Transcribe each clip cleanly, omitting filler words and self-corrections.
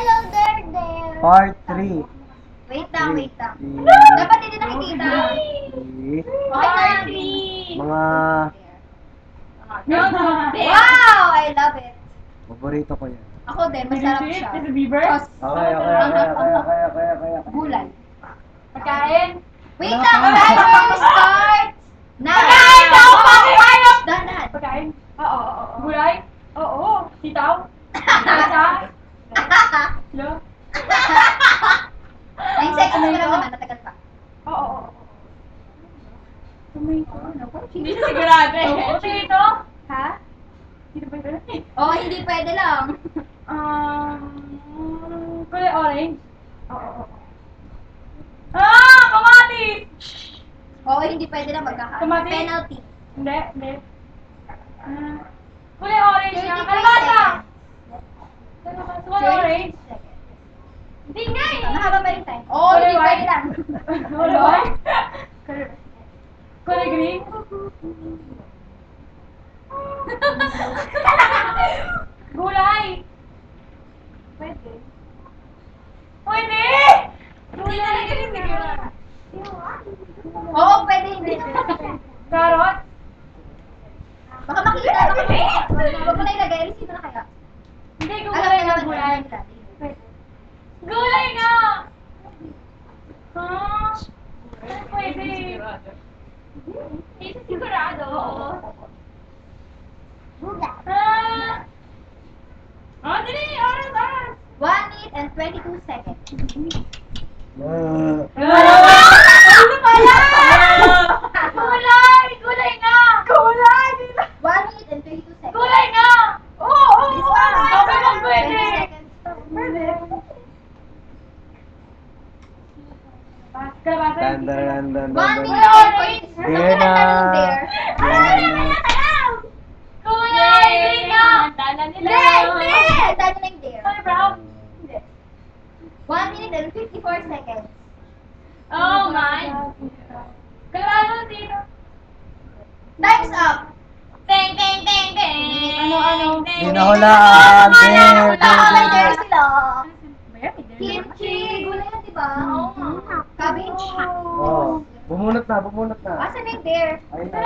Hello there. Part 3. Wait lang. Three. Dapat hindi nakikita. Okay Mga Wow! I love it. paborito ko yan. Ako din, masarap siya. Okay. Gulay. Pagkain? Wait lang, timer starts now. Pagkain daw! Pagkain! Dahan. Pagkain? Oo. Gulay? Oo. Sitaw? Lasa? Lo? 9 seconds mo lang naman, matagal pa. Oo. Hindi sigurado eh. Tomato? Ha? Hindi ba yun? Oo, hindi pwede lang. Kulay orange? Oo. Kamatis! Oo, hindi pwede lang magkakaano. Tomate? Penalty. Hindi. Kulay orange 35 nga. Kalabasa! seconds. Kulay orange? 36 seconds. Hindi nga eh. Mahaba pa rin time. Oo, hindi pwede lang. Kulay white? Kulay green? Gulay! Pwede. Hindi talaga hindi sigurado. Oo, pwede hindi. Carrot? Baka makita. Huwag mo na ilagay. Receive na kaya. Hindi, Alam gulay na nga naman. gulay. Gulay nga! Pwede. Hindi sigurado. Dali! Oras! 1 minute and 22 seconds. Ano pala? Gulay nga! 1 minute and 22 seconds. Gulay nga! Bilis pa. Sabi mo pwede. 20 seconds. Kalabasa? 1 minute and 46 Orange. seconds. Ano na tanong there? Gulay! Hindi nga! Hindi! Dahil na yung there. Kulay brown? 1 minute and 54 seconds. Oh my! Kalabasa dito. Time's up. Ano? Hindi na hulaan. There sila. Mayroon. Kimchi. Gulay yan, diba? Cabbage. Oh, bumunot na. Asa na yung there? Ayun na.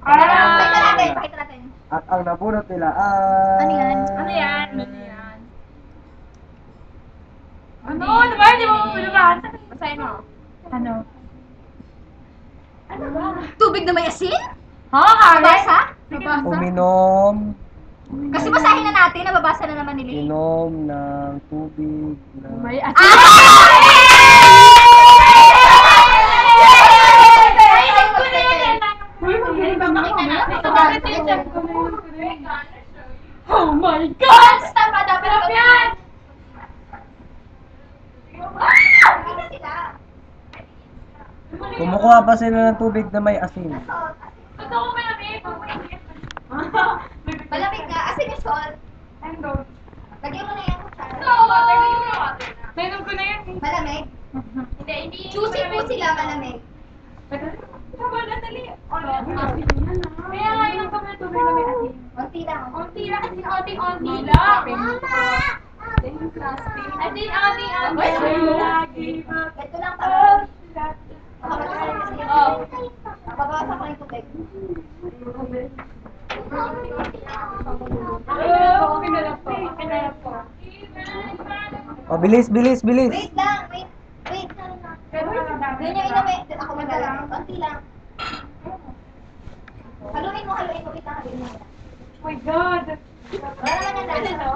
Pakita natin. At ang nabunot nila ay... Ano yan? Ano yan? Ano ba? Hindi mo mabulungan. Basahin mo. Ano? Ano ba? Tubig na may asin? Ha? Nabasa? Uminom. Kasi basahin na natin, nababasa na naman nila. Inom ng tubig na... May asin. Oh my God! Tama, dapat Sarap yan! Kita sila. Kumukuha pa sila ng tubig na may asin. Gusto ko malamig. Malamig nga, asin yung salt. Ando. Lagyan mo na yan sa Nainom ko na yan. malamig. Hindi. Choosy po sila, malamig. Tama na, dali. Kaya nga inom kami ng tubig na may asin. Konti lang. Onti lang kasi onting-onti lang. Lagi. Ito lang tama. Makapagkasal kasi yun. Oh. Mababasa ko yung tubig. Okay na lang po. Oh, bilis. Wait lang, wait. Ganyan yung inamin. Ako magalang. Konti lang. Haluin mo. Wait lang, haluin mo. Oh my God. Wala naman yung lasa.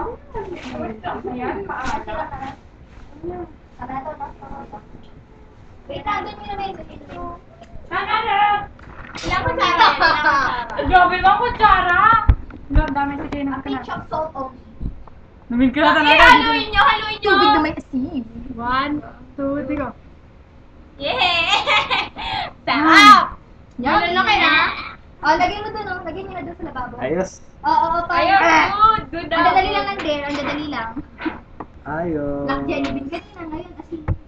Ayan, maaga. Tama na to, no? Wait lang, doon yung inamin. Ilang kutsara? Grabe ba, kutsara? Ang dami sa kayo A ng pinch of salt only. Namin ka na talaga. Haluin nyo. Tubig na may asin. 1, 2, 3, go. Sarap! Yan, laki na. Oh, lagyan mo doon, oh. Lagyan mo na doon sa lababo. Ayos. Oo, Ayun, good. Ang dadali lang ng dare, ang dadali lang. Ayos. Black jelly bean.